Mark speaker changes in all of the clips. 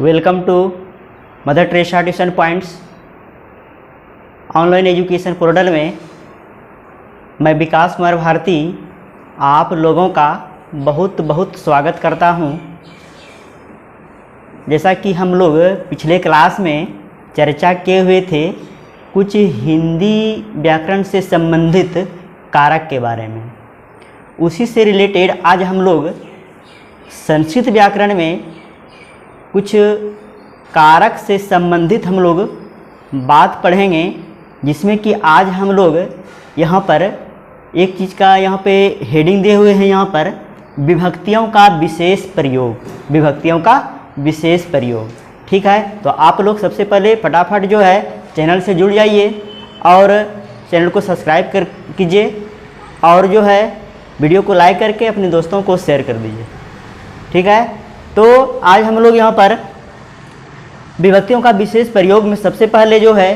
Speaker 1: Welcome to Mother Teresa tuition points online education portal में मैं विकास कुमार भारती आप लोगों का बहुत बहुत स्वागत करता हूं। जैसा कि हम लोग पिछले क्लास में चर्चा किए हुए थे कुछ हिंदी व्याकरण से संबंधित कारक के बारे में, उसी से रिलेटेड आज हम लोग संस्कृत व्याकरण में कुछ कारक से संबंधित हम लोग बात पढ़ेंगे, जिसमें कि आज हम लोग यहाँ पर एक चीज़ का यहाँ पे हेडिंग दिए हुए हैं, यहाँ पर विभक्तियों का विशेष प्रयोग, विभक्तियों का विशेष प्रयोग। ठीक है, तो आप लोग सबसे पहले फटाफट जो है चैनल से जुड़ जाइए और चैनल को सब्सक्राइब कर कीजिए और जो है वीडियो को लाइक करके अपने दोस्तों को शेयर कर दीजिए। ठीक है, तो आज हम लोग यहाँ पर विभक्तियों का विशेष प्रयोग में सबसे पहले जो है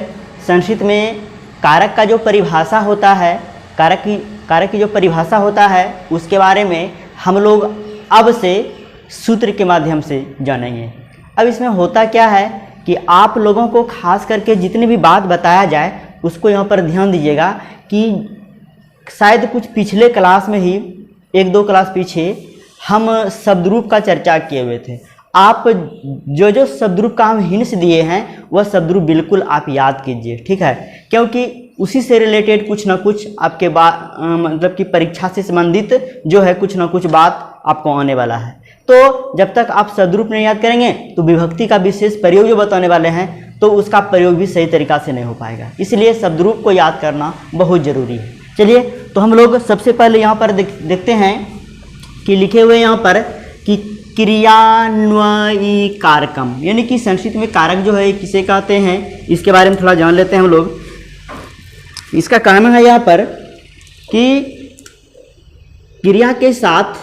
Speaker 1: संस्कृत में कारक का जो परिभाषा होता है, कारक की जो परिभाषा होता है उसके बारे में हम लोग अब से सूत्र के माध्यम से जानेंगे। अब इसमें होता क्या है कि आप लोगों को खास करके जितनी भी बात बताया जाए उसको यहाँ पर ध्यान दीजिएगा कि शायद कुछ पिछले क्लास में ही एक दो क्लास पीछे हम शब्दरूप का चर्चा किए हुए थे। आप जो शब्दरूप का हम हिंट्स दिए हैं वह शब्दरूप बिल्कुल आप याद कीजिए। ठीक है, क्योंकि उसी से रिलेटेड कुछ ना कुछ आपके मतलब कि परीक्षा से संबंधित जो है कुछ ना कुछ बात आपको आने वाला है। तो जब तक आप शब्दरूप नहीं याद करेंगे तो विभक्ति का विशेष प्रयोग जो बताने वाले हैं तो उसका प्रयोग भी सही तरीक़ा से नहीं हो पाएगा, इसलिए शब्दरूप को याद करना बहुत ज़रूरी है। चलिए, तो हम लोग सबसे पहले यहाँ पर देखते हैं कि लिखे हुए यहाँ पर कि क्रियान्वयी कारकम, यानी कि संस्कृत में कारक जो है किसे कहते हैं इसके बारे में थोड़ा जान लेते हैं हम लोग। इसका काम है यहाँ पर कि क्रिया के साथ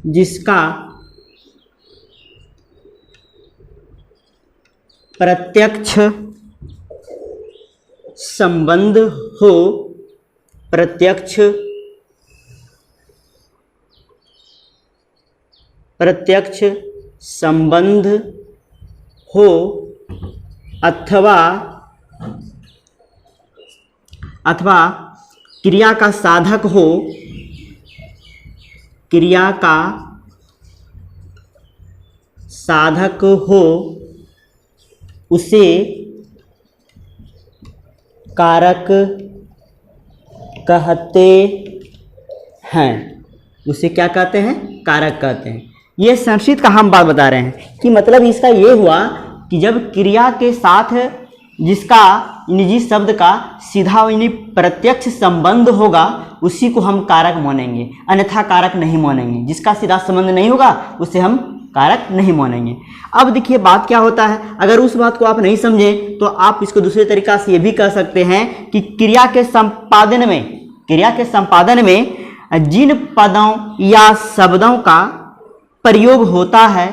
Speaker 1: जिसका प्रत्यक्ष संबंध हो, प्रत्यक्ष संबंध हो अथवा क्रिया का साधक हो, क्रिया का साधक हो, उसे कारक कहते हैं। उसे क्या कहते हैं? कारक कहते हैं। ये संस्कृत का हम बात बता रहे हैं कि मतलब इसका ये हुआ कि जब क्रिया के साथ जिसका निजी शब्द का सीधा यानी प्रत्यक्ष संबंध होगा उसी को हम कारक मानेंगे, अन्यथा कारक नहीं मानेंगे। जिसका सीधा संबंध नहीं होगा उसे हम कारक नहीं मानेंगे। अब देखिए बात क्या होता है, अगर उस बात को आप नहीं समझे तो आप इसको दूसरे तरीका से ये भी कह सकते हैं कि क्रिया के संपादन में जिन पदों या शब्दों का प्रयोग होता है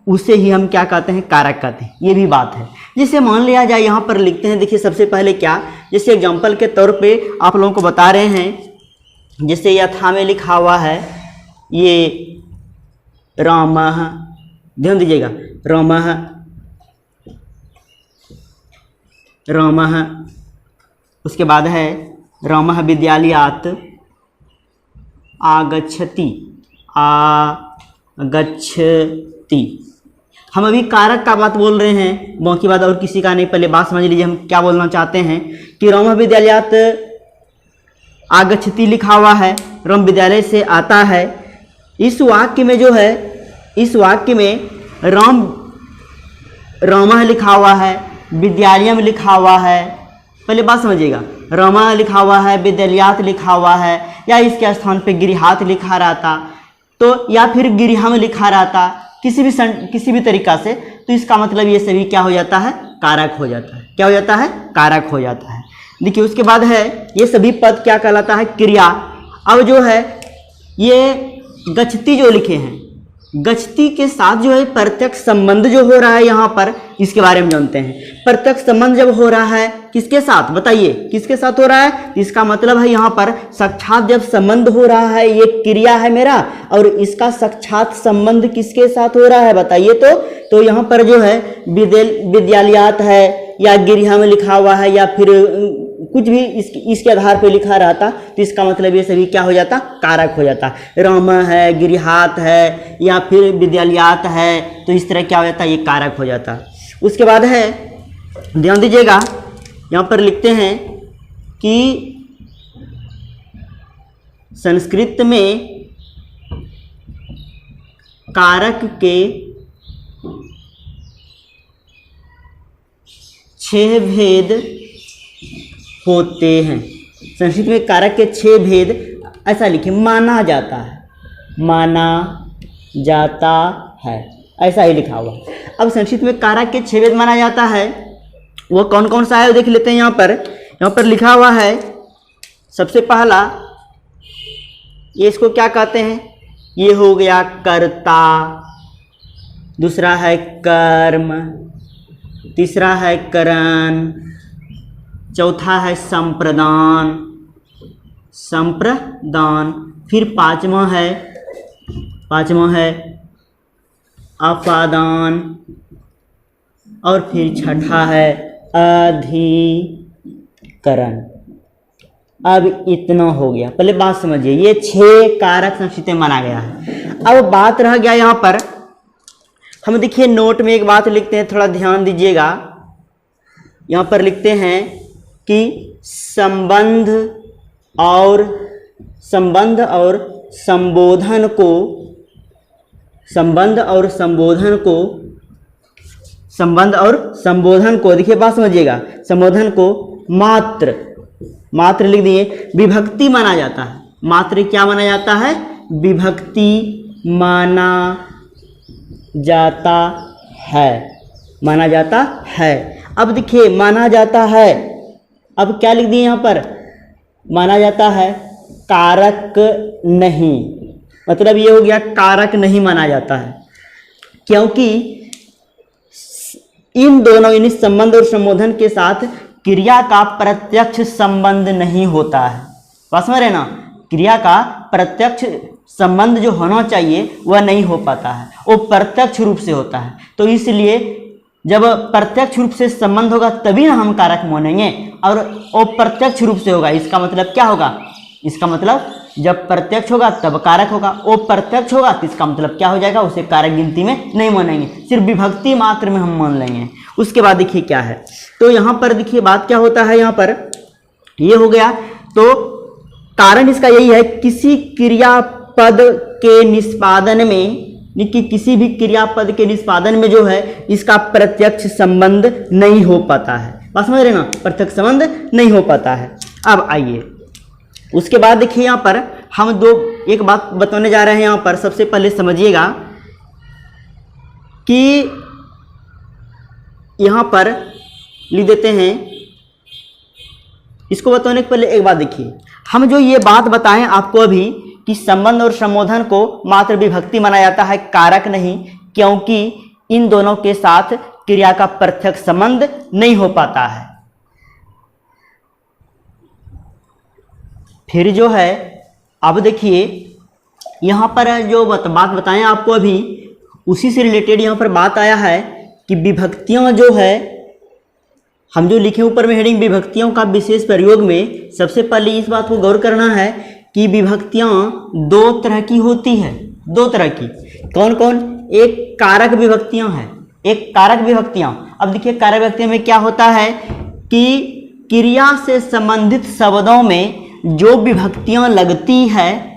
Speaker 1: उसे ही हम क्या कहते हैं? कारक कहते हैं। ये भी बात है। जैसे मान लिया जाए यहाँ पर लिखते हैं, देखिए सबसे पहले क्या, जैसे एग्जाम्पल के तौर पे आप लोगों को बता रहे हैं, जैसे यथा में लिखा हुआ है ये रामः, ध्यान दीजिएगा, रामः, उसके बाद है रामः विद्यालयात् आगच्छति, हम अभी कारक का बात बोल रहे हैं, बाकी बात और किसी का नहीं। पहले बात समझ लीजिए हम क्या बोलना चाहते हैं कि रामः विद्यालयात् आगच्छति लिखा हुआ है, राम विद्यालय से आता है। इस वाक्य में जो है, इस वाक्य में रामः लिखा हुआ है, विद्यालयम लिखा हुआ है। पहले बात समझिएगा, रामः लिखा हुआ है, विद्यालयात् लिखा हुआ है, या इसके स्थान पे गृहात् लिखा रहता तो, या फिर गृहम लिखा रहता, किसी भी तरीका से, तो इसका मतलब ये सभी क्या हो जाता है? कारक हो जाता है। क्या हो जाता है? कारक हो जाता है। देखिए उसके बाद है ये सभी पद क्या कहलाता है? क्रिया। अब जो है ये गच्छति जो लिखे हैं, गच्छति के साथ जो है प्रत्यक्ष संबंध जो हो रहा है यहाँ पर, इसके बारे में जानते हैं। प्रत्यक्ष संबंध जब हो रहा है किसके साथ, बताइए किसके साथ हो रहा है? इसका मतलब है यहाँ पर साक्षात जब संबंध हो रहा है, ये क्रिया है मेरा, और इसका साक्षात संबंध किसके साथ हो रहा है बताइए। तो यहाँ पर जो है विद्यालयात है या गिरिहा में लिखा हुआ है या फिर कुछ भी इसके आधार पे लिखा रहता, तो इसका मतलब ये सभी क्या हो जाता, कारक हो जाता। राम है, गिरिहात है या फिर विद्यालयात है, तो इस तरह क्या हो जाता, ये कारक हो जाता। उसके बाद है, ध्यान दीजिएगा, यहाँ पर लिखते हैं कि संस्कृत में कारक के 6 भेद होते हैं। संस्कृत में कारक के 6 भेद ऐसा लिखे, माना जाता है, माना जाता है, ऐसा ही लिखा हुआ है। अब संस्कृत में कारक के 6 भेद माना जाता है, वो कौन कौन सा है देख लेते हैं। यहाँ पर लिखा हुआ है, सबसे पहला ये इसको क्या कहते हैं, ये हो गया कर्ता, दूसरा है कर्म, तीसरा है करण, चौथा है संप्रदान, फिर पांचवा है अपादान, और फिर छठा है अधिकरण। अब इतना हो गया, पहले बात समझिए, ये 6 कारक संस्कृत में माना गया है। अब बात रह गया यहाँ पर, हम देखिए नोट में एक बात लिखते हैं, थोड़ा ध्यान दीजिएगा। यहाँ पर लिखते हैं कि संबंध और संबोधन को देखिए, बात समझिएगा, संबोधन को मात्र लिख दिए, विभक्ति माना जाता है। मात्र क्या माना जाता है, विभक्ति माना जाता है। अब देखिए माना जाता है, अब क्या लिख दिए यहाँ पर, माना जाता है कारक नहीं, मतलब ये हो गया कारक नहीं माना जाता है, क्योंकि इन दोनों यानी संबंध और संबोधन के साथ क्रिया का प्रत्यक्ष संबंध नहीं होता है। बात समझ रहे ना, क्रिया का प्रत्यक्ष संबंध जो होना चाहिए वह नहीं हो पाता है, वो प्रत्यक्ष रूप से होता है। तो इसलिए जब प्रत्यक्ष रूप से संबंध होगा तभी ना हम कारक मानेंगे, और वो प्रत्यक्ष रूप से होगा। इसका मतलब क्या होगा, इसका मतलब जब प्रत्यक्ष होगा तब कारक होगा, वो प्रत्यक्ष होगा तो इसका मतलब क्या हो जाएगा, उसे कारक गिनती में नहीं मानेंगे, सिर्फ विभक्ति मात्र में हम मान लेंगे। उसके बाद देखिए क्या है, तो यहाँ पर देखिए बात क्या होता है, यहाँ पर ये हो गया। तो कारण इसका यही है, किसी क्रियापद के निष्पादन में, कि किसी भी क्रियापद के निष्पादन में जो है इसका प्रत्यक्ष संबंध नहीं हो पाता है। बात समझ रहे ना, प्रत्यक्ष संबंध नहीं हो पाता है। अब आइए उसके बाद देखिए, यहाँ पर हम एक बात बताने जा रहे हैं। यहाँ पर सबसे पहले समझिएगा कि यहाँ पर लिख देते हैं, इसको बताने के पहले एक बात देखिए, हम जो ये बात बताएं आपको अभी कि संबंध और संबोधन को मात्र विभक्ति माना जाता है, कारक नहीं, क्योंकि इन दोनों के साथ क्रिया का प्रत्यक्ष संबंध नहीं हो पाता है। फिर जो है, अब देखिए यहाँ पर जो बात बताएं आपको अभी, उसी से रिलेटेड यहाँ पर बात आया है कि विभक्तियाँ जो है, हम जो लिखे ऊपर में हेडिंग विभक्तियों का विशेष प्रयोग में, सबसे पहले इस बात को गौर करना है कि विभक्तियाँ 2 तरह की होती है। 2 तरह की, कौन कौन, एक कारक विभक्तियाँ हैं, एक कारक विभक्तियाँ। अब देखिए कारक विभक्तियों में क्या होता है कि क्रिया से संबंधित शब्दों में जो विभक्तियाँ लगती है,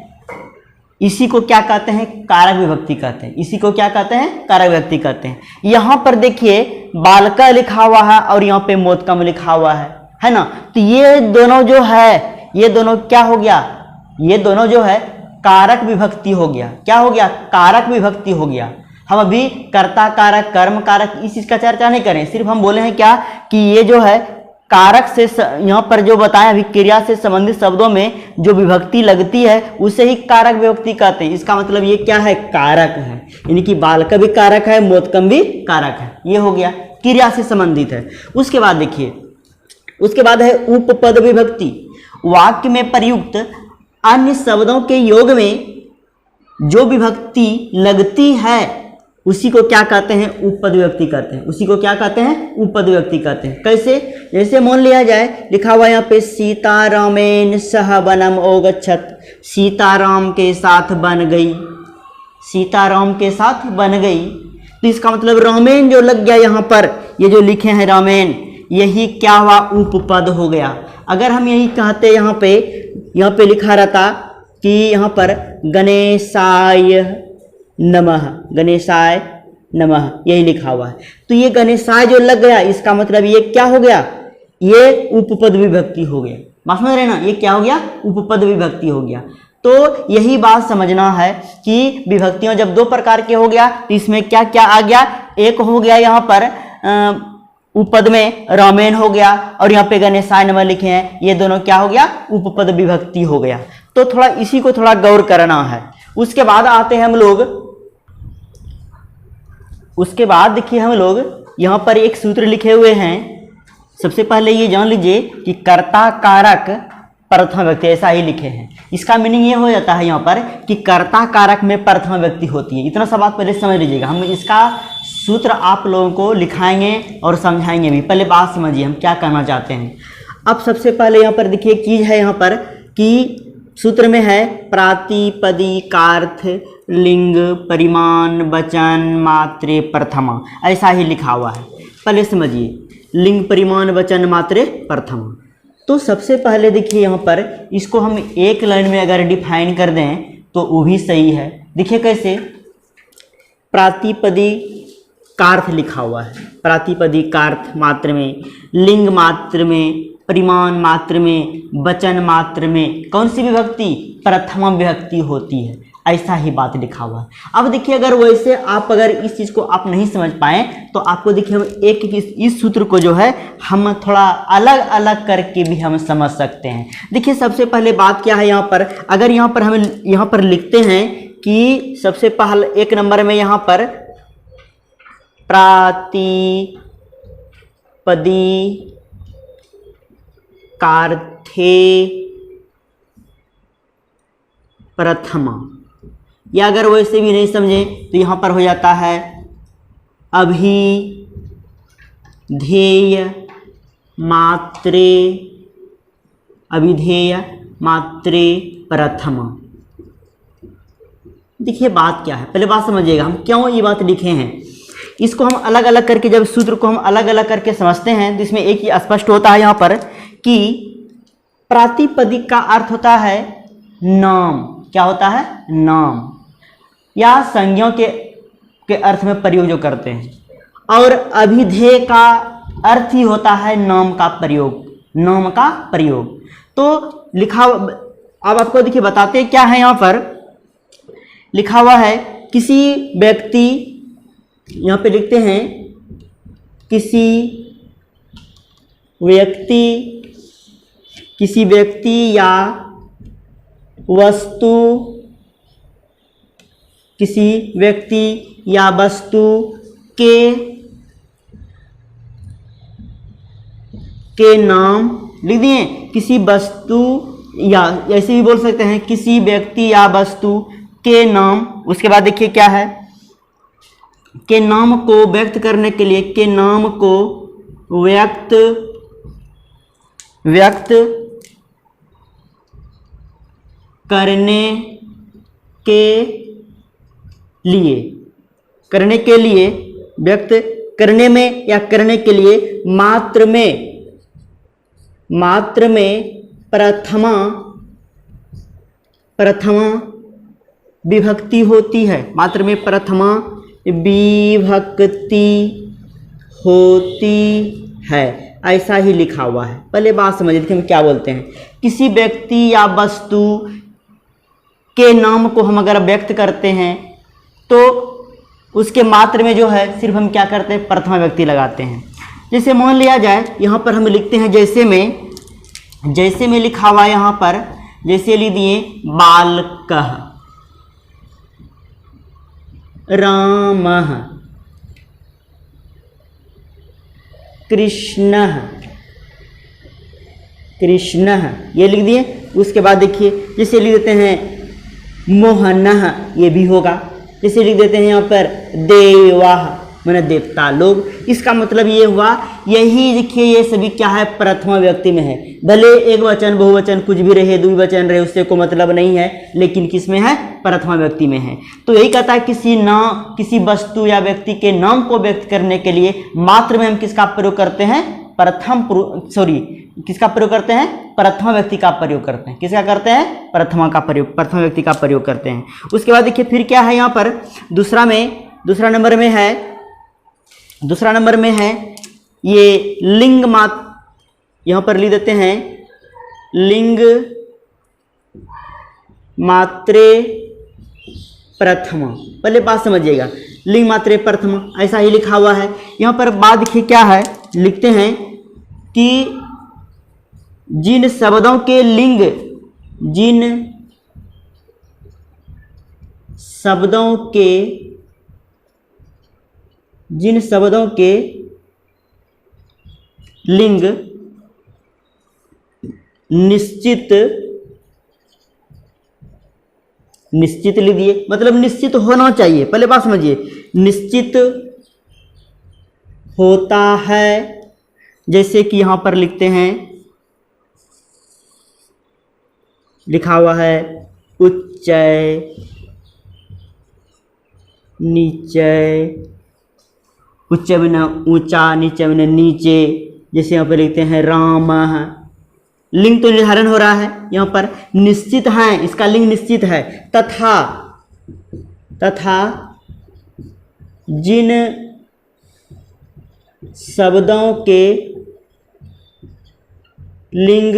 Speaker 1: इसी को क्या कहते हैं, कारक विभक्ति कहते हैं। इसी को क्या कहते हैं, कारक विभक्ति कहते हैं। यहाँ पर देखिए बालका लिखा हुआ है और यहाँ पे मोदकम लिखा हुआ है ना, तो ये दोनों जो है, ये दोनों क्या हो गया, ये दोनों जो है कारक विभक्ति हो गया। क्या हो गया, कारक विभक्ति हो गया। हम अभी कर्ता कारक, कर्म कारक, इस चीज का चर्चा नहीं करें, सिर्फ हम बोले हैं क्या कि ये जो है कारक से यहाँ पर जो बताया अभी क्रिया से संबंधित शब्दों में जो विभक्ति लगती है उसे ही कारक विभक्ति कहते हैं। इसका मतलब ये क्या है, कारक है, यानी कि बालक भी कारक है, मोदकम भी कारक है। ये हो गया, क्रिया से संबंधित है। उसके बाद देखिए, उसके बाद है उपपद विभक्ति। वाक्य में प्रयुक्त अन्य शब्दों के योग में जो विभक्ति लगती है उसी को क्या कहते हैं, उपपद विभक्ति कहते हैं। उसी को क्या कहते हैं, उपपद विभक्ति कहते हैं। कैसे, जैसे मान लिया जाए, लिखा हुआ यहाँ पे सीतारामेन सह वनम ओगच्छत, सीताराम के साथ बन गई, सीताराम के साथ बन गई। तो इसका मतलब रामेन जो लग गया यहाँ पर, ये जो लिखे हैं रामेन, यही क्या हुआ, उपपद हो गया। अगर हम यही कहते यहाँ पे लिखा रहता कि यहाँ पर गणेशाय नमः, गणेशाय नमः, यही लिखा हुआ है, तो ये गणेशाय जो लग गया, इसका मतलब ये क्या हो गया, ये उपपद विभक्ति हो गया। बात समझ रहे ना, ये क्या हो गया, उपपद विभक्ति हो गया। तो यही बात समझना है कि विभक्तियों जब दो प्रकार के हो गया तो इसमें क्या क्या आ गया, एक हो गया यहाँ पर उपपद में रामेन हो गया, और यहाँ पे गणेशाय नमः लिखे हैं, ये दोनों क्या हो गया, उपपद विभक्ति हो गया। तो थोड़ा इसी को थोड़ा गौर करना है। उसके बाद आते हैं हम लोग, उसके बाद देखिए हम लोग यहाँ पर एक सूत्र लिखे हुए हैं। सबसे पहले ये जान लीजिए कि कर्ता कारक प्रथम व्यक्ति, ऐसा ही लिखे हैं। इसका मीनिंग ये हो जाता है यहाँ पर कि कर्ता कारक में प्रथम व्यक्ति होती है। इतना सा बात पहले समझ लीजिएगा। हम इसका सूत्र आप लोगों को लिखाएंगे और समझाएंगे भी। पहले बात समझिए हम क्या करना चाहते हैं। अब सबसे पहले यहाँ पर देखिए एक चीज़ है यहाँ पर कि सूत्र में है प्रातिपदिकार्थ लिंग परिमाण वचन मात्रे प्रथमा, ऐसा ही लिखा हुआ है। पहले समझिए, लिंग परिमाण वचन मात्रे प्रथमा। तो सबसे पहले देखिए यहाँ पर इसको हम एक लाइन में अगर डिफाइन कर दें तो वो भी सही है। देखिए कैसे, प्रातिपदिकार्थ लिखा हुआ है, प्रातिपदिकार्थ मात्र में, लिंग मात्र में, परिमाण मात्र में, वचन मात्र में कौन सी विभक्ति, प्रथमा विभक्ति होती है। ऐसा ही बात लिखा हुआ है। अब देखिए अगर वैसे आप अगर इस चीज़ को आप नहीं समझ पाए तो आपको देखिए हम एक इस सूत्र को जो है हम थोड़ा अलग अलग करके भी हम समझ सकते हैं। देखिए सबसे पहले बात क्या है यहाँ पर, अगर यहाँ पर हम यहाँ पर लिखते हैं कि सबसे पहले एक नंबर में यहाँ पर प्रातिपदिकार्थे प्रथमा, या अगर वैसे भी नहीं समझे तो यहाँ पर हो जाता है अभिधेय मात्रे, अभिधेय मात्रे प्रथमा। देखिए बात क्या है, पहले बात समझिएगा हम क्यों ये बात लिखे हैं। इसको हम अलग अलग करके, जब सूत्र को हम अलग अलग करके समझते हैं तो इसमें एक ही स्पष्ट होता है यहाँ पर कि प्रातिपदिक का अर्थ होता है नाम। क्या होता है, नाम या संज्ञा के अर्थ में प्रयोग जो करते हैं, और अभिधेय का अर्थ ही होता है नाम का प्रयोग, नाम का प्रयोग। तो लिखा, अब आपको देखिए बताते क्या है, यहाँ पर लिखा हुआ है किसी व्यक्ति, यहाँ पे लिखते हैं किसी व्यक्ति या वस्तु, किसी व्यक्ति या वस्तु के नाम लिख दिए, किसी वस्तु या ऐसे भी बोल सकते हैं किसी व्यक्ति या वस्तु के नाम। उसके बाद देखिए क्या है, के नाम को व्यक्त करने के लिए, के नाम को व्यक्त करने के लिए व्यक्त करने में या करने के लिए मात्र में प्रथमा विभक्ति होती है, मात्र में प्रथमा विभक्ति होती है, ऐसा ही लिखा हुआ है। पहले बात समझिए कि हम क्या बोलते हैं। किसी व्यक्ति या वस्तु के नाम को हम अगर व्यक्त करते हैं तो उसके मात्र में जो है सिर्फ हम क्या करते हैं, प्रथमा व्यक्ति लगाते हैं। जैसे मान लिया जाए यहाँ पर हम लिखते हैं जैसे में लिखा हुआ है यहाँ पर, जैसे लिख दिए बालकः, रामः, कृष्णः, ये लिख दिए। उसके बाद देखिए जैसे लिख देते हैं मोहनः, ये भी होगा। जैसे लिख देते हैं यहाँ पर देवाः, माने देवता लोग। इसका मतलब ये हुआ, यही देखिए ये सभी क्या है, प्रथमा व्यक्ति में है। भले एक वचन बहुवचन कुछ भी रहे, द्विवचन रहे, उससे कोई मतलब नहीं है, लेकिन किस में है, प्रथमा व्यक्ति में है। तो यही कहता है किसी वस्तु या व्यक्ति के नाम को व्यक्त करने के लिए मात्र में हम किसका प्रयोग करते हैं, किसका प्रयोग करते हैं, प्रथमा व्यक्ति का प्रयोग करते हैं। किसका करते हैं, प्रथमा व्यक्ति का प्रयोग करते हैं। उसके बाद देखिए फिर क्या है यहाँ पर, दूसरा नंबर में है ये लिंग मात्र, यहाँ पर लिख देते हैं लिंग मात्रे प्रथमा। पहले बात समझिएगा, लिंग मात्रे प्रथमा ऐसा ही लिखा हुआ है। यहाँ पर बात देखिए क्या है, लिखते हैं कि जिन शब्दों के लिंग निश्चित लिख दिए, मतलब निश्चित होना चाहिए। पहले बात समझिए, निश्चित होता है। जैसे कि यहां पर लिखते हैं, लिखा हुआ है उच्चय, नीचय, उच्च में ऊंचा, नीचे में नीचे। जैसे यहाँ पर लिखते हैं राम, लिंग तो निर्धारण हो रहा है, यहाँ पर निश्चित है, इसका लिंग निश्चित है। तथा जिन शब्दों के लिंग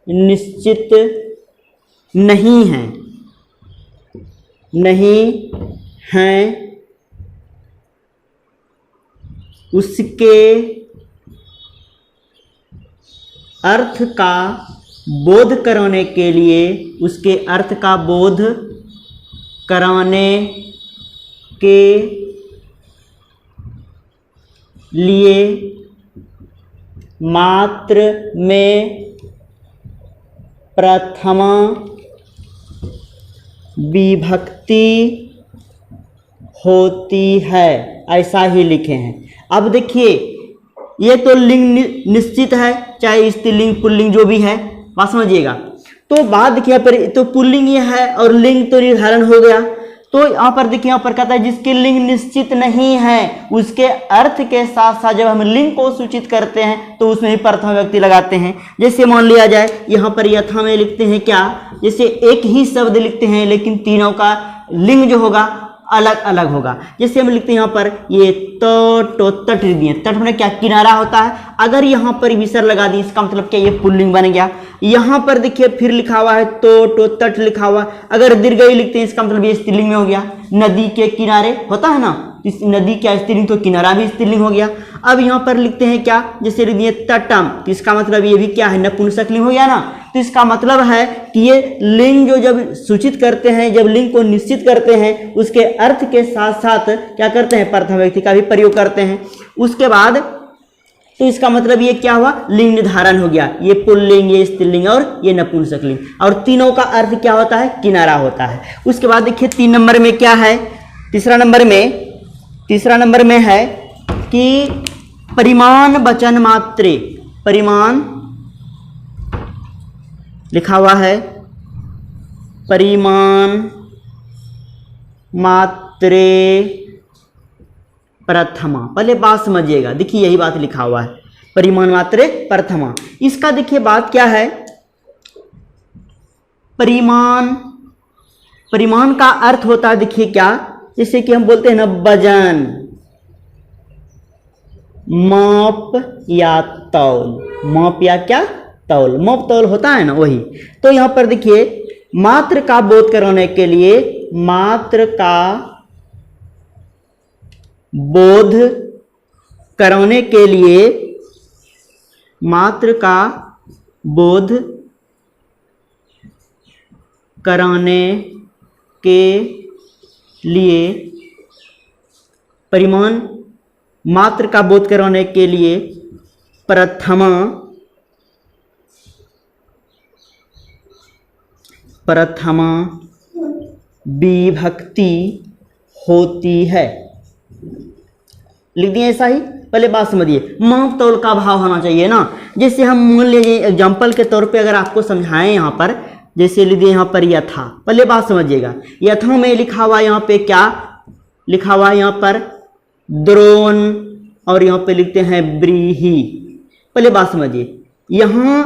Speaker 1: निश्चित नहीं हैं उसके अर्थ का बोध कराने के लिए, उसके अर्थ का बोध कराने के लिए मात्र में प्रथमा विभक्ति होती है, ऐसा ही लिखे हैं। अब देखिए ये तो लिंग निश्चित है, चाहे स्त्रीलिंग पुल्लिंग जो भी है, बात समझिएगा। तो बात देखिए पर तो पुल्लिंग ये है और लिंग तो निर्धारण हो गया। तो यहाँ पर देखिए, यहाँ पर कहता है जिसके लिंग निश्चित नहीं है उसके अर्थ के साथ साथ जब हम लिंग को सूचित करते हैं तो उसमें ही प्रथमा व्यक्ति लगाते हैं। जैसे मान लिया जाए यहाँ पर यथा में लिखते हैं क्या, जैसे एक ही शब्द लिखते हैं लेकिन तीनों का लिंग जो होगा अलग अलग होगा। जैसे हम लिखते हैं यहाँ पर ये तट दिए, तट में क्या, किनारा होता है। अगर यहाँ पर विसर्ग लगा दी इसका मतलब क्या, ये पुल्लिंग बन गया। यहाँ पर देखिए फिर लिखा हुआ है तट लिखा हुआ, अगर दीर्घई लिखते हैं इसका मतलब ये स्त्रीलिंग में हो गया। नदी के किनारे होता है ना, इस नदी क्या स्त्रीलिंग, तो किनारा भी स्त्रीलिंग हो गया। अब यहाँ पर लिखते हैं क्या, जैसे लिख दिए तटम, तो इसका मतलब ये भी क्या है, नपुंसकलिंग हो गया ना। तो इसका मतलब है कि ये लिंग जो जब सूचित करते हैं, जब लिंग को निश्चित करते हैं उसके अर्थ के साथ साथ क्या करते हैं, प्रथम व्यक्ति का भी प्रयोग करते हैं। उसके बाद तो इसका मतलब ये क्या हुआ, लिंग निर्धारण हो गया, ये पुल्लिंग, ये स्त्रीलिंग और ये नपुंसकलिंग। और तीनों का अर्थ क्या होता है, किनारा होता है। उसके बाद देखिए 3 नंबर में क्या है, तीसरा नंबर में है कि परिमाण वचन मात्रे, परिमाण लिखा हुआ है परिमाण मात्रे प्रथमा। पहले बात समझिएगा, देखिए यही बात लिखा हुआ है, परिमाण मात्रे प्रथमा। इसका देखिए बात क्या है, परिमाण का अर्थ होता है, देखिए क्या, जैसे कि हम बोलते हैं ना वजन, माप या तौल, माप या क्या, तौल, माप तौल होता है ना वही। तो यहां पर देखिए मात्र का बोध कराने के लिए मात्र का बोध कराने के लिए, मात्र का बोध कराने के लिए, परिमाण मात्र का बोध कराने के लिए प्रथमा विभक्ति होती है। लिख दिए ऐसा ही। पहले बात समझिए, माप तौल का भाव होना चाहिए ना। जैसे हम मान लीजिए एग्जाम्पल के तौर पे अगर आपको समझाएं यहाँ पर, जैसे लिख दिए यहाँ पर यथा। पहले बात समझिएगा, यथा में लिखा हुआ यहाँ पे क्या लिखा हुआ है, यहाँ पर द्रोण, और यहाँ पे लिखते हैं ब्रीही। पहले बात समझिए, यहाँ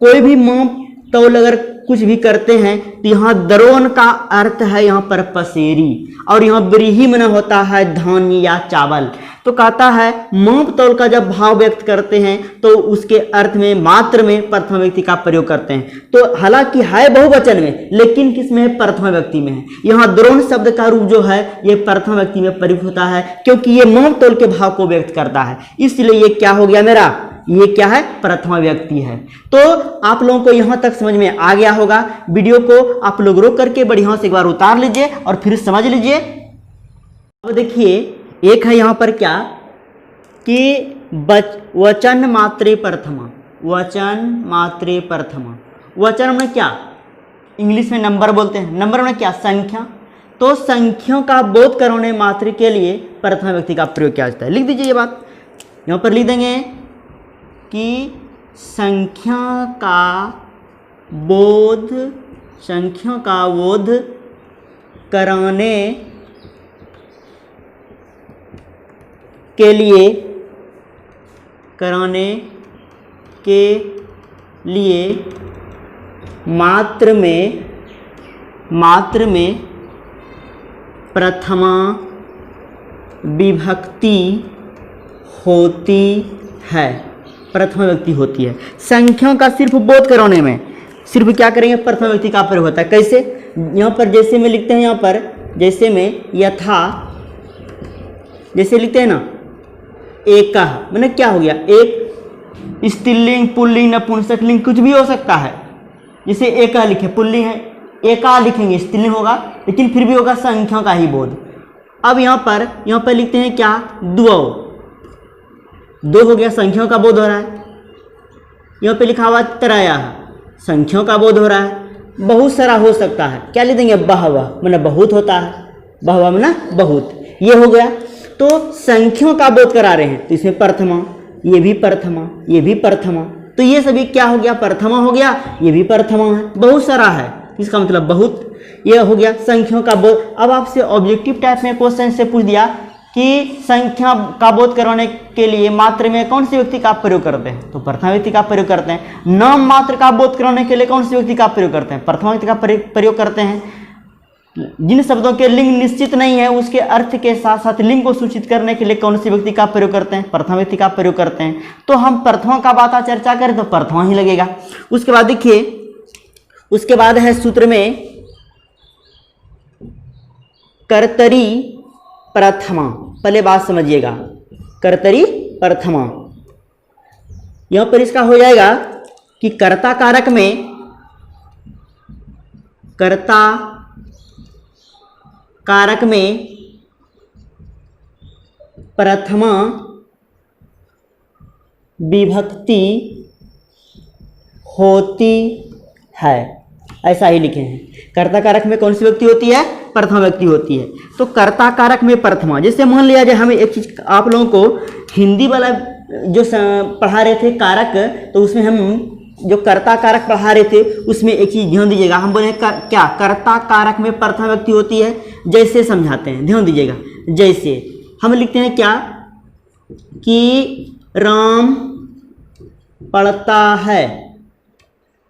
Speaker 1: कोई भी माप तौल अगर कुछ भी करते हैं तो यहाँ द्रोण का अर्थ है यहाँ पर पसेरी, और यहाँ ब्रीही में होता है धान्य या चावल। तो कहता है माप तौल का जब भाव व्यक्त करते हैं तो उसके अर्थ में मात्र में प्रथम व्यक्ति का प्रयोग करते हैं। तो हालांकि है बहुवचन में, लेकिन किस में है? प्रथम व्यक्ति में है। यहाँ द्रोण शब्द का रूप जो है ये प्रथम व्यक्ति में प्रयुक्त होता है, क्योंकि ये माप तौल के भाव को व्यक्त करता है। इसलिए ये क्या हो गया मेरा? ये क्या है? प्रथमा व्यक्ति है। तो आप लोगों को यहां तक समझ में आ गया होगा। वीडियो को आप लोग रोक करके बढ़िया से एक बार उतार लीजिए और फिर समझ लीजिए। अब देखिए, एक है यहां पर क्या कि वचन मात्रे प्रथमा, वचन मात्रे प्रथमा। वचन में क्या इंग्लिश में नंबर बोलते हैं, नंबर में क्या? संख्या। तो संख्या का बोध कराने मात्र के लिए प्रथमा व्यक्ति का प्रयोग किया जाता है। लिख दीजिए ये बात, यहां पर लिख देंगे कि संख्या का बोध कराने के लिए मात्र में प्रथमा विभक्ति होती है, प्रथमा व्यक्ति होती है। संख्याओं का सिर्फ बोध कराने में सिर्फ क्या करेंगे? प्रथमा व्यक्ति का प्रयोग होता है। कैसे? यहाँ पर जैसे में लिखते हैं, यहाँ पर जैसे में यथा, जैसे लिखते हैं ना एक, मैंने क्या हो गया? एक स्त्रीलिंग, पुल्लिंग, नपुंसकलिंग कुछ भी हो सकता है। जैसे एक लिखे पुल्लिंग है, एका लिखेंगे स्त्रीलिंग होगा, लेकिन फिर भी होगा संख्या का ही बोध। अब यहाँ पर लिखते हैं क्या? द्वौ, दो हो गया, संख्याओं का बोध हो रहा है। यहाँ पे लिखा हुआ त्रयः, संख्याओं का बोध हो रहा है। बहुत सारा हो सकता है, क्या लिख देंगे? बहवः, मैंने बहुत होता है, बहवः मैंने बहुत, ये हो गया। तो संख्याओं का बोध करा रहे हैं, तो इसमें प्रथमा, ये भी प्रथमा, ये भी प्रथमा, तो ये सभी क्या हो गया? प्रथमा हो गया, ये भी प्रथमा है, बहुत सारा है, इसका मतलब बहुत। ये हो गया संख्याओं का बोध। अब आपसे ऑब्जेक्टिव टाइप में क्वेश्चन से पूछ दिया कि संख्या का बोध कराने के लिए मात्र में कौन सी व्यक्ति का प्रयोग करते हैं? तो प्रथम व्यक्ति का प्रयोग करते हैं। नाम मात्र का बोध कराने के लिए कौन सी व्यक्ति का प्रयोग करते हैं? प्रथम व्यक्ति का प्रयोग करते हैं। जिन शब्दों के लिंग निश्चित नहीं है उसके अर्थ के साथ साथ लिंग को सूचित करने के लिए कौन सी व्यक्ति का प्रयोग करते हैं? प्रथम व्यक्ति का प्रयोग करते हैं। तो हम प्रथमा का बात चर्चा करें तो प्रथमा ही लगेगा। उसके बाद देखिए, उसके बाद है सूत्र में कर्तरी प्रथमा। पहले बात समझिएगा, कर्तरी प्रथमा। यहां पर इसका हो जाएगा कि कर्ता कारक में प्रथमा विभक्ति होती है, ऐसा ही लिखे हैं। कर्ता कारक में कौन सी व्यक्ति होती है? प्रथमा व्यक्ति होती है। तो कर्ता कारक में प्रथमा, जैसे मान लिया जाए हमें एक चीज, आप लोगों को हिंदी वाला जो पढ़ा रहे थे कारक, तो उसमें हम जो कर्ता कारक पढ़ा रहे थे उसमें एक चीज ध्यान दीजिएगा। हम बोले क्या? कर्ता कारक में प्रथमा व्यक्ति होती है। जैसे समझाते हैं, ध्यान दीजिएगा। जैसे हम लिखते हैं क्या कि राम पढ़ता है।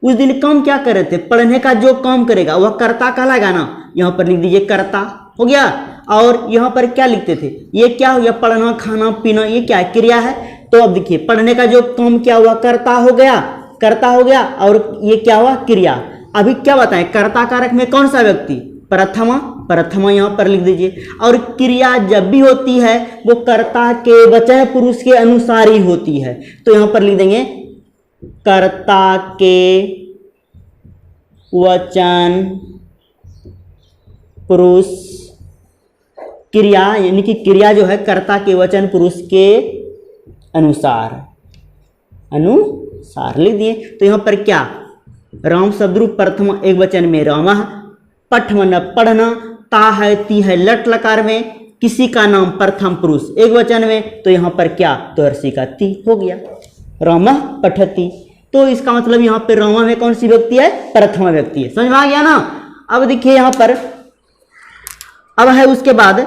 Speaker 1: उस दिन काम क्या कर रहे थे? पढ़ने का जो काम करेगा वह कर्ता कहलाएगा ना। यहाँ पर लिख दीजिए कर्ता, हो गया। और यहाँ पर क्या लिखते थे? ये क्या हो गया? पढ़ना, खाना, पीना, ये क्या है? क्रिया है। तो अब देखिए, पढ़ने का जो काम क्या हुआ? कर्ता हो गया, कर्ता हो गया, और ये क्या हुआ? क्रिया। अभी क्या बताएं? कर्ता कारक में कौन सा व्यक्ति? प्रथमा। प्रथमा यहाँ पर लिख दीजिए। और क्रिया जब भी होती है वो कर्ता के वचन पुरुष के अनुसार ही होती है, तो यहाँ पर लिख देंगे कर्ता के वचन पुरुष क्रिया, यानी कि क्रिया जो है कर्ता के वचन पुरुष के अनुसार लिख दिए। तो यहाँ पर क्या, राम शब्द रूप प्रथम एक वचन में रामः, पठमन पढ़ना, ता है ती है लट लकार में, किसी का नाम प्रथम पुरुष एक वचन में, तो यहाँ पर क्या, तो अर्सी का ती हो गया, रामः पठती। तो इसका मतलब यहाँ पे रामा में कौन सी व्यक्ति है, प्रथमा व्यक्ति है। समझ में आ गया ना। अब देखिए यहाँ पर अब है उसके बाद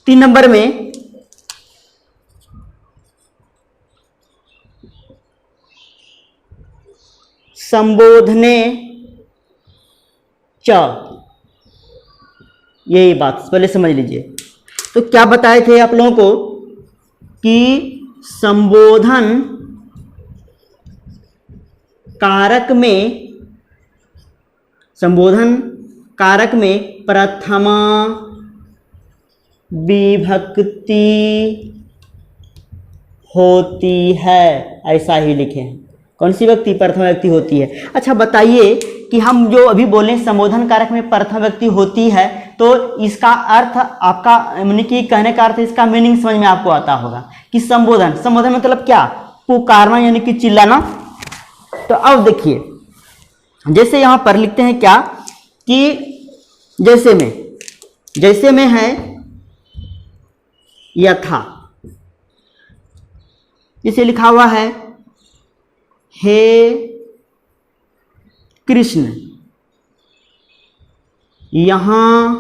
Speaker 1: 3 नंबर में संबोधने च, यही बात पहले समझ लीजिए। तो क्या बताए थे आप लोगों को कि संबोधन कारक में प्रथमा विभक्ति होती है, ऐसा ही लिखे हैं। कौन सी व्यक्ति, प्रथम व्यक्ति होती है। अच्छा बताइए कि हम जो अभी बोले संबोधन कारक में प्रथम व्यक्ति होती है, तो इसका अर्थ आपका यानी कि कहने का अर्थ, इसका मीनिंग समझ में आपको आता होगा कि संबोधन मतलब क्या, पुकारना यानी कि चिल्लाना। तो अब देखिए जैसे यहां पर लिखते हैं क्या कि जैसे में है यथा, इसे लिखा हुआ है हे कृष्ण यहां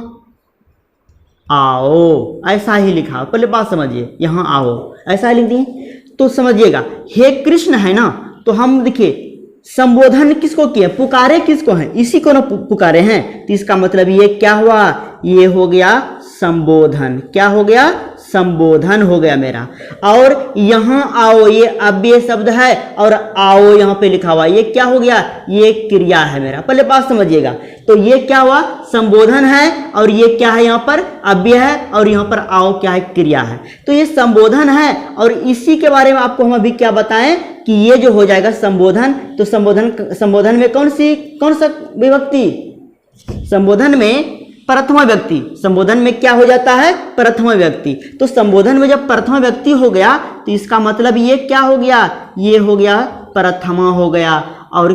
Speaker 1: आओ, ऐसा ही लिखा। पहले बात समझिए, यहां आओ ऐसा ही लिख दिए तो समझिएगा हे कृष्ण है ना। तो हम देखिए संबोधन किसको किए, पुकारे किसको हैं, इसी को ना पुकारे हैं। तो इसका मतलब ये क्या हुआ, ये हो गया संबोधन। क्या हो गया, संबोधन हो गया मेरा। और यहां आओ ये अव्यय शब्द है और आओ यहां पे लिखा हुआ, ये क्या हो गया, ये क्रिया है मेरा। पहले बात समझिएगा। तो ये क्या हुआ, संबोधन है और ये क्या है, यहां पर अव्यय है और यहां पर आओ क्या है, क्रिया है। तो ये संबोधन है और इसी के बारे में आपको हम अभी क्या बताएं कि ये जो हो जाएगा संबोधन। तो संबोधन में कौन सा विभक्ति, संबोधन में प्रथमा व्यक्ति। संबोधन में क्या हो जाता है, प्रथमा व्यक्ति। तो संबोधन में जब प्रथमा व्यक्ति हो गया तो इसका मतलब ये क्या हो गया, ये हो गया प्रथमा हो गया। और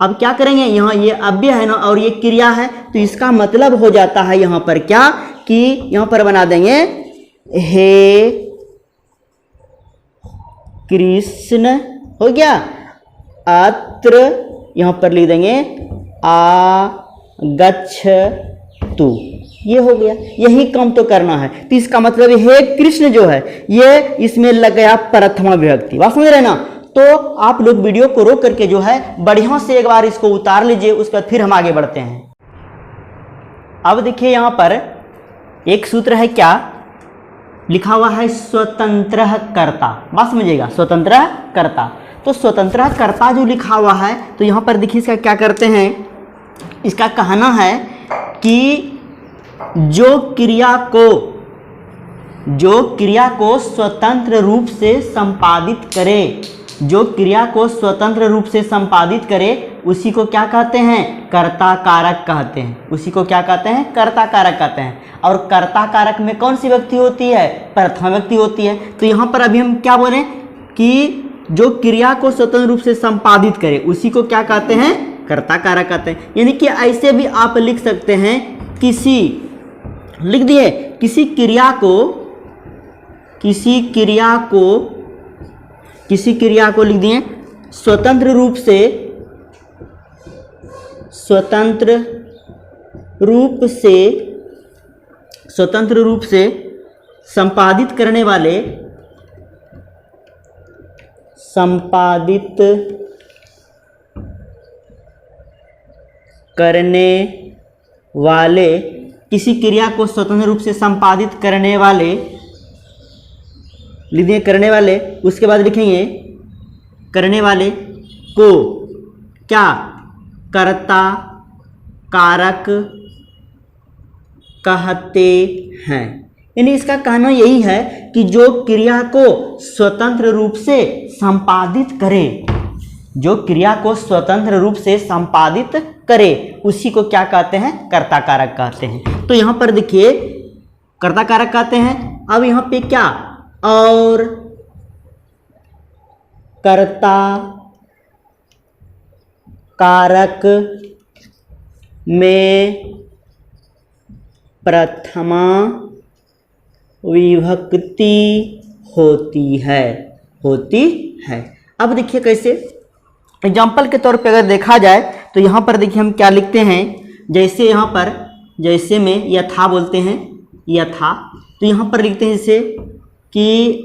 Speaker 1: अब क्या करेंगे, यहाँ ये अव्यय है ना और ये क्रिया है, तो इसका मतलब हो जाता है यहाँ पर क्या कि यहाँ पर बना देंगे हे कृष्ण, हो गया। अत्र यहाँ पर लिख देंगे आगच्छतु, ये हो गया। यही काम तो करना है। तो इसका मतलब हे कृष्ण जो है ये इसमें लग गया प्रथमा विभक्ति। बात समझ रहे ना। तो आप लोग वीडियो को रोक करके जो है बढ़िया से एक बार इसको उतार लीजिए, उसके बाद फिर हम आगे बढ़ते हैं। अब देखिए यहाँ पर एक सूत्र है, क्या लिखा हुआ है, स्वतंत्र कर्ता। बात समझिएगा, स्वतंत्र कर्ता। तो स्वतंत्र कर्ता जो लिखा हुआ है, तो यहाँ पर देखिए इसका क्या करते हैं, इसका कहना है कि जो क्रिया को स्वतंत्र रूप से संपादित करे, जो क्रिया को स्वतंत्र रूप से संपादित करे उसी को क्या कहते हैं, कर्ता कारक कहते हैं। उसी को क्या कहते हैं, कर्ता कारक कहते हैं। और कर्ता कारक में कौन सी व्यक्ति होती है, प्रथम व्यक्ति होती है। तो यहाँ पर अभी हम क्या बोले कि जो क्रिया को स्वतंत्र रूप से संपादित करे उसी को क्या कहते हैं, कर्ता कारक कहते हैं। यानी कि ऐसे भी आप लिख सकते हैं, लिख दिए किसी क्रिया को लिख दिए स्वतंत्र रूप से संपादित करने वाले किसी क्रिया को स्वतंत्र रूप से संपादित करने वाले लिख दिए, करने वाले। उसके बाद लिखेंगे करने वाले को क्या, कर्ता कारक कहते हैं। यानी इसका कहना यही है कि जो क्रिया को स्वतंत्र रूप से संपादित करे, जो क्रिया को स्वतंत्र रूप से संपादित करे उसी को क्या कहते हैं, कर्ता कारक कहते हैं। तो यहाँ पर देखिए कर्ता कारक कहते हैं। अब यहाँ पे क्या, और कर्ता कारक में प्रथमा विभक्ति होती है। अब देखिए कैसे, एग्जाम्पल के तौर पे अगर देखा जाए तो यहाँ पर देखिए हम क्या लिखते हैं, जैसे यहाँ पर, जैसे में यथा बोलते हैं, यथा, तो यहाँ पर लिखते हैं जैसे कि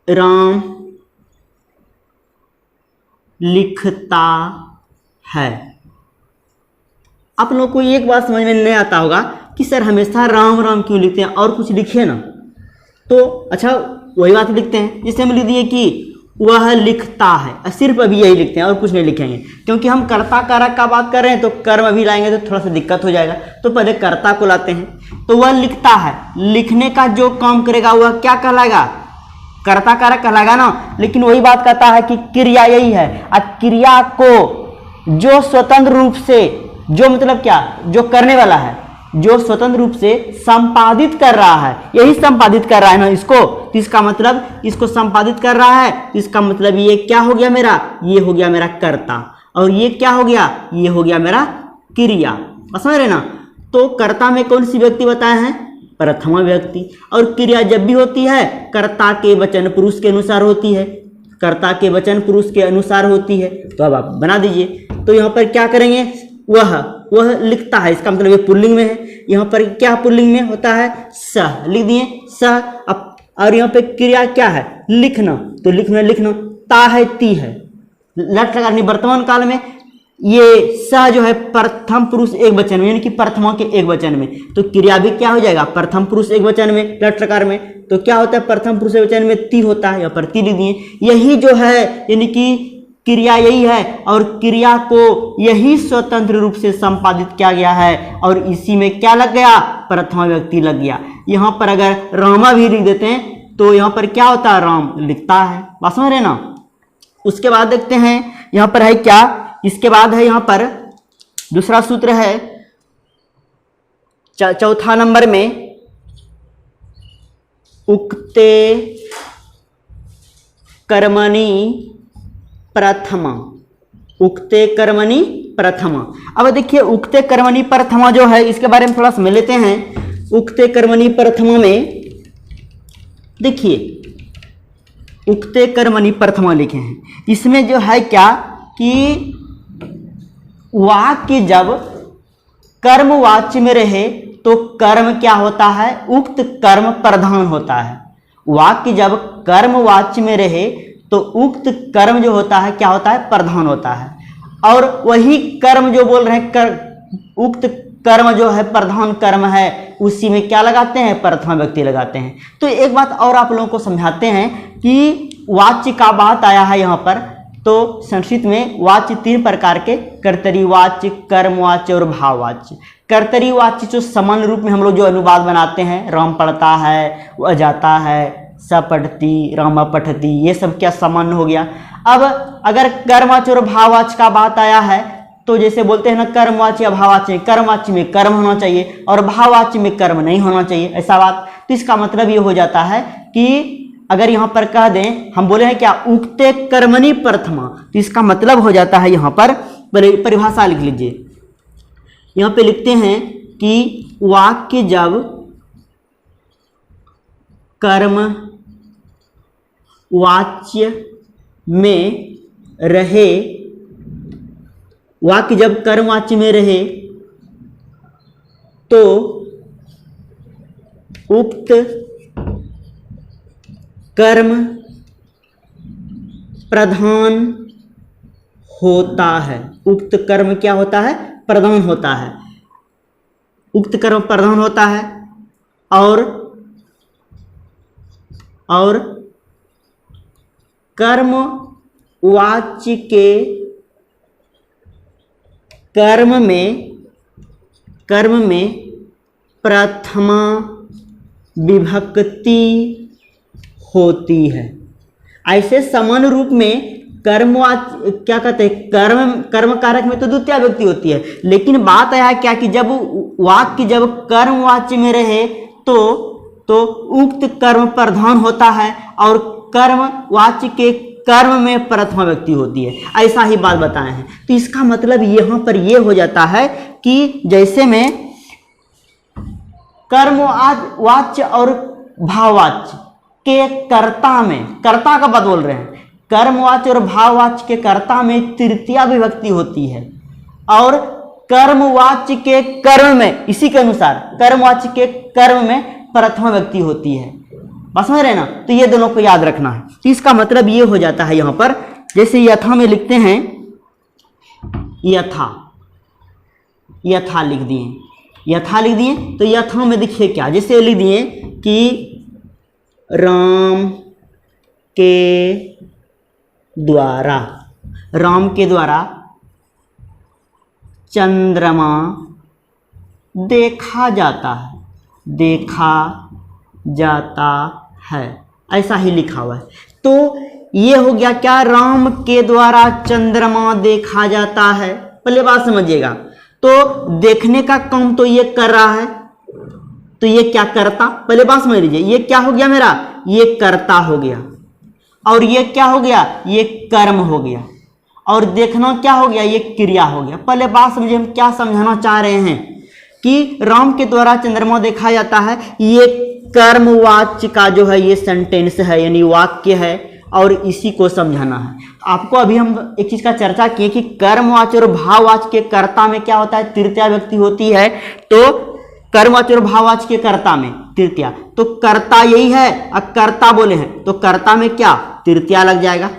Speaker 1: राम लिखता है। आप लोगों को एक बात समझ में नहीं आता होगा कि सर हमेशा राम राम क्यों लिखते हैं, और कुछ लिखिए ना। तो अच्छा वही बात लिखते हैं, जैसे हम लिख दिए कि वह लिखता है, सिर्फ अभी यही लिखते हैं और कुछ नहीं लिखेंगे, क्योंकि हम कर्ता कारक का बात कर रहे हैं तो कर्म अभी लाएंगे तो थोड़ा सा दिक्कत हो जाएगा, तो पहले कर्ता को लाते हैं। तो वह लिखता है, लिखने का जो काम करेगा वह क्या कहलाएगा, कर्ता कारक कहलाएगा ना। लेकिन वही बात कहता है कि क्रिया यही है, क्रिया को जो स्वतंत्र रूप से, जो मतलब क्या, जो करने वाला है, जो स्वतंत्र रूप से संपादित कर रहा है, यही संपादित कर रहा है ना इसको, तो इसका मतलब इसको संपादित कर रहा है, तो इसका मतलब ये क्या हो गया मेरा, ये हो गया मेरा कर्ता, और ये क्या हो गया, ये हो गया मेरा क्रिया। समझ रहे ना। तो कर्ता में कौन सी व्यक्ति बताया है, प्रथमा व्यक्ति, और क्रिया जब भी होती है कर्ता के वचन पुरुष के अनुसार होती है, कर्ता के वचन पुरुष के अनुसार होती है। तो अब आप बना दीजिए। तो यहाँ पर क्या करेंगे, वह लिखता है, इसका मतलब ये पुल्लिंग में है। यहाँ पर क्या पुल्लिंग में होता है, सह, लिख दिए सह। अब और यहाँ पे क्रिया क्या है, लिखना, तो लिखना ता है ती है, लट लगानी। वर्तमान काल में ये सह जो है प्रथम पुरुष एक वचन में, यानी कि प्रथमा के एक वचन में, तो क्रिया भी क्या हो जाएगा, प्रथम पुरुष एक वचन में, लट लकार में। तो क्या होता है, प्रथम पुरुष एक वचन में ती होता है, यहाँ पर ती लिख दिए। यही जो है यानी कि क्रिया यही है, और क्रिया को यही स्वतंत्र रूप से संपादित किया गया है, और इसी में क्या लग गया, प्रथमा व्यक्ति लग गया। यहाँ पर अगर रामा भी लिख देते हैं तो यहाँ पर क्या होता है, राम लिखता है। बात समझ रहे ना। उसके बाद देखते हैं यहाँ पर है क्या, इसके बाद है यहाँ पर दूसरा सूत्र है चौथा नंबर में, उक्ते कर्मणि प्रथमा, उक्ते कर्मणि प्रथमा। अब देखिए उक्ते कर्मणि प्रथमा जो है, इसके बारे में थोड़ा समझ लेते हैं। उक्ते कर्मणि प्रथमा में देखिए, उक्ते कर्मणि प्रथमा लिखे हैं, इसमें जो है क्या कि वाक्य जब कर्म वाच्य में रहे तो कर्म क्या होता है, उक्त कर्म प्रधान होता है। वाक्य जब कर्म वाच्य में रहे तो उक्त कर्म जो होता है क्या होता है, प्रधान होता है। और वही कर्म जो बोल रहे हैं, उक्त कर्म जो है प्रधान कर्म है, उसी में क्या लगाते हैं, प्रथमा व्यक्ति लगाते हैं। तो एक बात और आप लोगों को समझाते हैं कि वाच्य का बात आया है यहाँ पर, तो संस्कृत में वाच्य तीन प्रकार के, कर्तरी वाच्य, कर्मवाच्य और भाववाच्य। कर्तरी वाच्य जो सामान्य रूप में हम लोग जो अनुवाद बनाते हैं, राम पढ़ता है, वह जाता है, स पठती, रामा पठती, ये सब क्या सामान्य हो गया। अब अगर कर्मवाच्य और भाववाच्य का बात आया है तो जैसे बोलते हैं ना, कर्मवाच्य या भाववाच्य, कर्मवाच्य में कर्म होना चाहिए और भाववाच्य में कर्म नहीं होना चाहिए, ऐसा बात। तो इसका मतलब ये हो जाता है कि अगर यहाँ पर कह दें, हम बोले हैं क्या, उक्ते कर्मणि प्रथमा, तो इसका मतलब हो जाता है, यहाँ पर परिभाषा लिख लीजिए। यहाँ पे लिखते हैं कि वाक्य जब कर्म वाच्य में रहे, वाक्य जब कर्म वाच्य में रहे तो उक्त कर्म प्रधान होता है। उक्त कर्म क्या होता है, प्रधान होता है। उक्त कर्म प्रधान होता है और कर्म वाच्य के कर्म में कर्म में प्रथमा विभक्ति होती है। ऐसे समान रूप में कर्मवाच्य क्या कहते हैं, कर्म कारक में तो द्वितीय विभक्ति होती है, लेकिन बात आया क्या कि जब वाक्य जब कर्मवाच्य में रहे तो उक्त कर्म प्रधान होता है और कर्मवाच्य के कर्म में प्रथमा व्यक्ति होती है। ऐसा ही बात बताए हैं। तो इसका मतलब यहाँ पर यह हो जाता है कि जैसे में कर्मवाच्य और भाववाच्य के कर्ता में, कर्ता का बात बोल रहे हैं, कर्मवाच्य और भाववाच्य के कर्ता में तृतीया विभक्ति होती है और कर्मवाच्य के कर्म में, इसी के अनुसार कर्मवाच्य के कर्म में प्रथमा व्यक्ति होती है। बस समझ रहे ना? तो ये दोनों को याद रखना है। तो इसका मतलब ये हो जाता है यहाँ पर, जैसे यथा में लिखते हैं, यथा लिख दिए, तो यथा में देखिए क्या, जैसे लिख दिए कि राम के द्वारा चंद्रमा देखा जाता है, ऐसा ही लिखा हुआ है। तो ये हो गया क्या, राम के द्वारा चंद्रमा देखा जाता है। पहले बात समझिएगा, तो देखने का काम तो ये कर रहा है, तो ये क्या करता, पहले बात समझ लीजिए, ये क्या हो गया मेरा, ये कर्ता हो गया, और ये क्या हो गया, ये कर्म हो गया, और देखना क्या हो गया, ये क्रिया हो गया। पहले बात समझिए, हम क्या समझाना चाह रहे हैं कि राम के द्वारा चंद्रमा देखा जाता है, ये कर्मवाच्य का जो है ये सेंटेंस है, यानी वाक्य है, और इसी को समझाना है आपको। अभी हम एक चीज का चर्चा किए कि कर्मवाच्य और भाववाच्य के कर्ता में क्या होता है, तृतीया व्यक्ति होती है। तो कर्मवाच्य और भाववाच्य के कर्ता में तृतीया, तो कर्ता यही है, अब कर्ता बोले हैं तो कर्ता में क्या तृतीया लग जाएगा,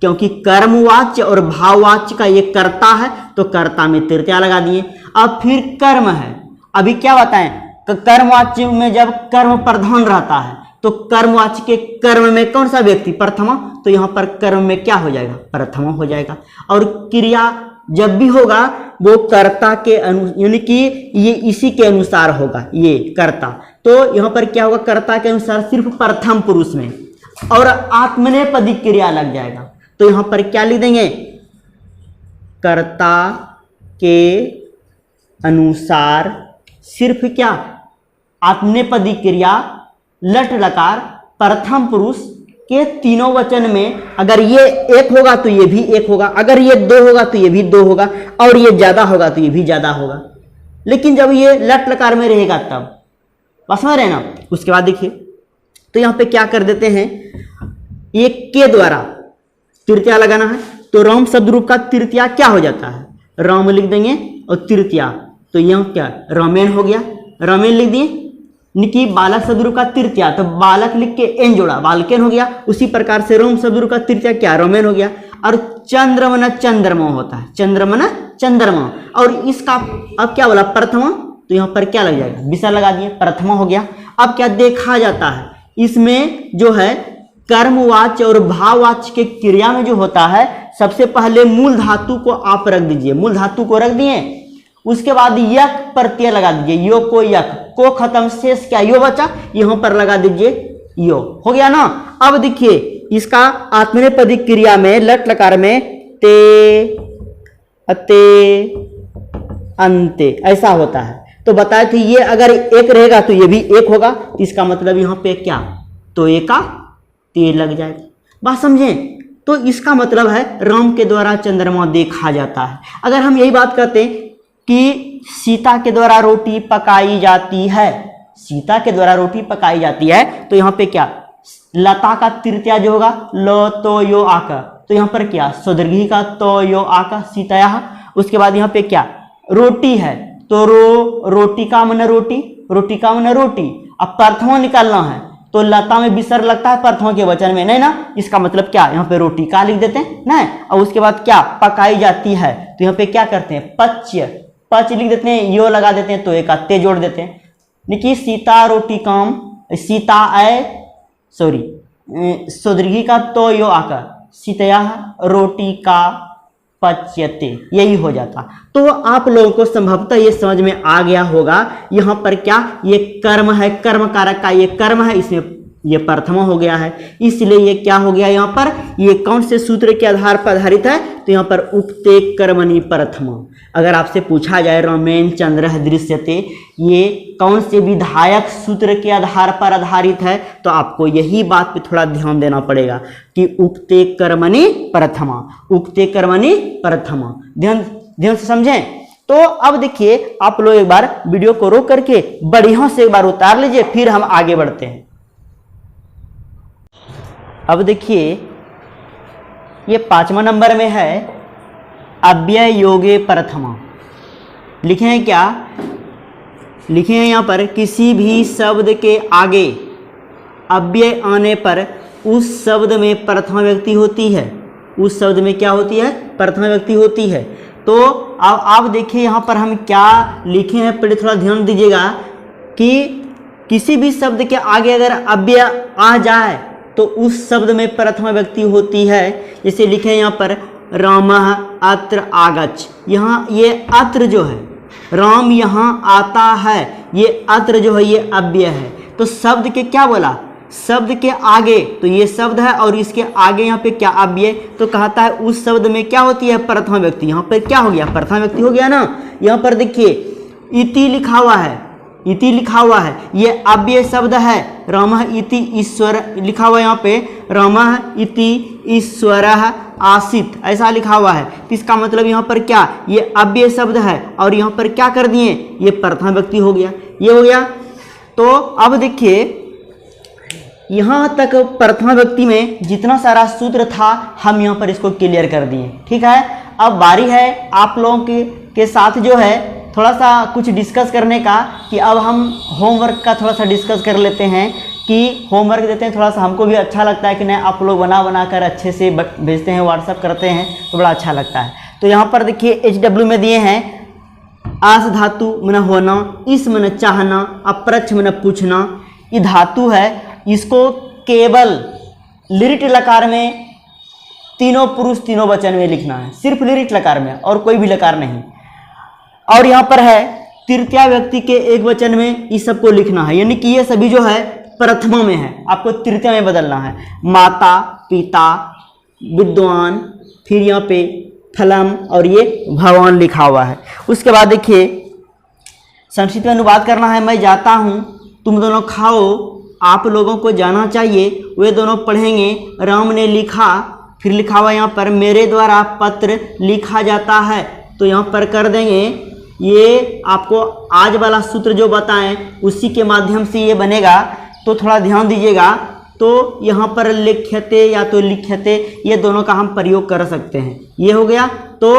Speaker 1: क्योंकि कर्मवाच्य और भाववाच्य का ये कर्ता है, तो कर्ता में तृतीया लगा दिए। अब फिर कर्म है, अभी क्या बताएं, कर्मवाच्य में जब कर्म प्रधान रहता है तो कर्मवाच्य के कर्म में कौन सा व्यक्ति, प्रथमा, तो यहाँ पर कर्म में क्या हो जाएगा, प्रथमा हो जाएगा। और क्रिया जब भी होगा वो कर्ता के यानी कि ये इसी के अनुसार होगा, ये कर्ता, तो यहाँ पर क्या होगा, कर्ता के अनुसार सिर्फ प्रथम पुरुष में, और आत्मनेपदी क्रिया लग जाएगा। तो यहाँ पर क्या लिख देंगे, कर्ता के अनुसार सिर्फ क्या, आत्मनेपदी क्रिया, लट लकार, प्रथम पुरुष के तीनों वचन में अगर ये एक होगा तो ये भी एक होगा, अगर ये दो होगा तो ये भी दो होगा, और ये ज्यादा होगा तो ये भी ज्यादा होगा। लेकिन जब ये लट लकार में रहेगा तब, बस में रहना। उसके बाद देखिए, तो यहाँ पे क्या कर देते हैं, ये के द्वारा तृतीया लगाना है, तो राम शब्द रूप का तृतीया क्या हो जाता है, राम लिख देंगे, और तृतीया तो यह क्या रामेन हो गया, रामेन लिख दिए। निकी बालक शब्द रूप का तृतीया, तो बालक लिख के एन जोड़ा, बालकेन हो गया। उसी प्रकार से रोम शब्द रूप का तृतीया क्या, रोमेन हो गया। और चंद्रमना चंद्रमा होता है, चंद्रमना चंद्रमा, और इसका अब क्या बोला, प्रथमा, तो यहाँ पर क्या लग जाएगा, विसर्ग लगा दिए, प्रथमा हो गया। अब क्या देखा जाता है, इसमें जो है कर्मवाच्य और भाववाच्य के क्रिया में जो होता है, सबसे पहले मूल धातु को आप रख दीजिए, मूल धातु को रख दिए, उसके बाद यक प्रत्यय लगा दीजिए, यो को यक, को खत्म, शेष क्या यो बचा, यहां पर लगा दीजिए यो, हो गया ना। अब देखिए इसका आत्मनेपदी क्रिया में लट लकार में ते अते अंते ऐसा होता है। तो बताए थे ये अगर एक रहेगा तो ये भी एक होगा, इसका मतलब यहां पे क्या, तो एका ते लग जाएगा। बात समझे? तो इसका मतलब है राम के द्वारा चंद्रमा देखा जाता है। अगर हम यही बात करते हैं कि सीता के द्वारा रोटी पकाई जाती है, सीता के द्वारा रोटी पकाई जाती है, तो यहाँ पे क्या लता का तृतीया जो होगा लो तो यो आका, तो यहाँ पर क्या सुदीर्घी का तो यो आका सीताया। उसके बाद यहाँ पे क्या रोटी है, तो रोटी का मन रोटी, रोटी का मन रोटी। अब प्रथमा निकालना है तो लता में विसर्ग लगता है प्रथमा के वचन में, नहीं ना, इसका मतलब क्या यहाँ पे रोटी का लिख देते हैं ना। और उसके बाद क्या पकाई जाती है, तो यहाँ पे क्या करते हैं पच्य, पच लिख देते हैं, यो लगा देते हैं, तो एक ते जोड़ देते हैं। देखिए सीता रोटी काम, सीता आए सॉरी सुदीर्घी का तो यो आकर सीतया रोटी का पच्यते, यही हो जाता। तो आप लोगों को संभवतः ये समझ में आ गया होगा यहाँ पर क्या ये कर्म है, कर्म कारक का ये कर्म है, इसमें ये प्रथमा हो गया है, इसलिए ये क्या हो गया यहाँ पर, ये कौन से सूत्र के आधार पर आधारित है, तो यहाँ पर उक्ते कर्मणि प्रथमा। अगर आपसे पूछा जाए रमेण चंद्रः दृश्यते ये कौन से विधायक सूत्र के आधार पर आधारित है, तो आपको यही बात पे थोड़ा ध्यान देना पड़ेगा कि उक्ते कर्मणि प्रथमा, उक्ते कर्मणि प्रथमा। ध्यान ध्यान से समझें। तो अब देखिए आप लोग एक बार वीडियो को रोक करके बढ़िया से एक बार उतार लीजिए, फिर हम आगे बढ़ते हैं। अब देखिए ये 5वां नंबर में है अव्यय योगे प्रथमा। लिखे हैं क्या, लिखे हैं यहाँ पर किसी भी शब्द के आगे अव्यय आने पर उस शब्द में प्रथमा व्यक्ति होती है, उस शब्द में क्या होती है, प्रथमा व्यक्ति होती है। तो अब आप देखिए यहाँ पर हम क्या लिखे हैं, पहले थोड़ा ध्यान दीजिएगा कि किसी भी शब्द के आगे अगर अव्यय आ जाए तो उस शब्द में प्रथमा व्यक्ति होती है। जैसे लिखे हैं यहाँ पर रामः अत्र आगच्छ, यहाँ ये अत्र जो है, राम यहाँ आता है, ये अत्र जो है ये अव्यय है। तो शब्द के क्या बोला, शब्द के आगे, तो ये शब्द है और इसके आगे यहाँ पे क्या अव्यय, तो कहता है उस शब्द में क्या होती है, प्रथमा व्यक्ति। यहाँ पर क्या हो गया, प्रथमा व्यक्ति हो गया ना। यहाँ पर देखिए इति लिखा हुआ है, इति लिखा हुआ है, ये अव्यय शब्द है। रामः इति ईश्वर लिखा हुआ है, यहाँ पे रामः इति ईश्वरः आसीत ऐसा लिखा हुआ है। तो इसका मतलब यहाँ पर क्या, ये अव्यय शब्द है और यहाँ पर क्या कर दिए, ये प्रथमा व्यक्ति हो गया, ये हो गया। तो अब देखिए यहाँ तक प्रथमा व्यक्ति में जितना सारा सूत्र था हम यहाँ पर इसको क्लियर कर दिए, ठीक है। अब बारी है आप लोगों के साथ जो है थोड़ा सा कुछ डिस्कस करने का, कि अब हम होमवर्क का थोड़ा सा डिस्कस कर लेते हैं, कि होमवर्क देते हैं, थोड़ा सा हमको भी अच्छा लगता है कि नहीं आप लोग बना कर अच्छे से भेजते हैं, व्हाट्सअप करते हैं तो बड़ा अच्छा लगता है। तो यहाँ पर देखिए HW में दिए हैं आस धातु मन होना, इस मन चाहना, अप्रच्छ मन पूछना। ये धातु है, इसको केवल लिरिट लकार में तीनों पुरुष तीनों वचन में लिखना है, सिर्फ लिरिट लकार में और कोई भी लकार नहीं। और यहाँ पर है तृतीया व्यक्ति के एक वचन में इस सबको लिखना है, यानी कि ये सभी जो है प्रथमा में है, आपको तृतीया में बदलना है। माता पिता विद्वान, फिर यहाँ पे फलम और ये भगवान लिखा हुआ है। उसके बाद देखिए संस्कृत में अनुवाद करना है। मैं जाता हूँ तुम दोनों खाओ, आप लोगों को जाना चाहिए, वे दोनों पढ़ेंगे। राम ने लिखा, फिर लिखा हुआ यहाँ पर मेरे द्वारा पत्र लिखा जाता है, तो यहाँ पर कर देंगे। ये आपको आज वाला सूत्र जो बताएं उसी के माध्यम से ये बनेगा, तो थोड़ा ध्यान दीजिएगा। तो यहाँ पर लिख्यते या तो लिख्यते ये दोनों का हम प्रयोग कर सकते हैं, ये हो गया। तो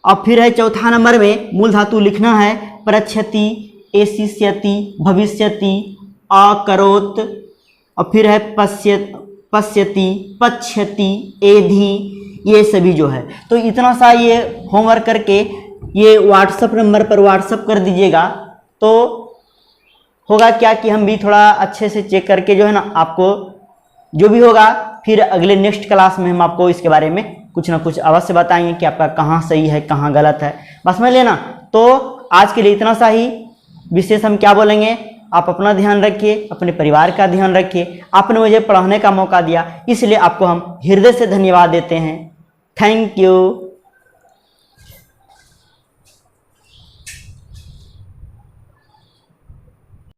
Speaker 1: अब फिर है चौथा नंबर में मूल धातु लिखना है, प्रच्छति, एशिष्यति, भविष्यति, अकरोत्, और फिर है पश्यति, पच्छति, एधि, ये सभी जो है। तो इतना सा ये होमवर्क करके ये व्हाट्सएप नंबर पर व्हाट्सएप कर दीजिएगा, तो होगा क्या कि हम भी थोड़ा अच्छे से चेक करके जो है ना आपको जो भी होगा फिर अगले नेक्स्ट क्लास में हम आपको इसके बारे में कुछ ना कुछ अवश्य बताएंगे कि आपका कहाँ सही है कहाँ गलत है, बस में लेना। तो आज के लिए इतना सा ही। विशेष हम क्या बोलेंगे, आप अपना ध्यान रखिए, अपने परिवार का ध्यान रखिए। आपने मुझे पढ़ाने का मौका दिया, इसलिए आपको हम हृदय से धन्यवाद देते हैं। Thank you.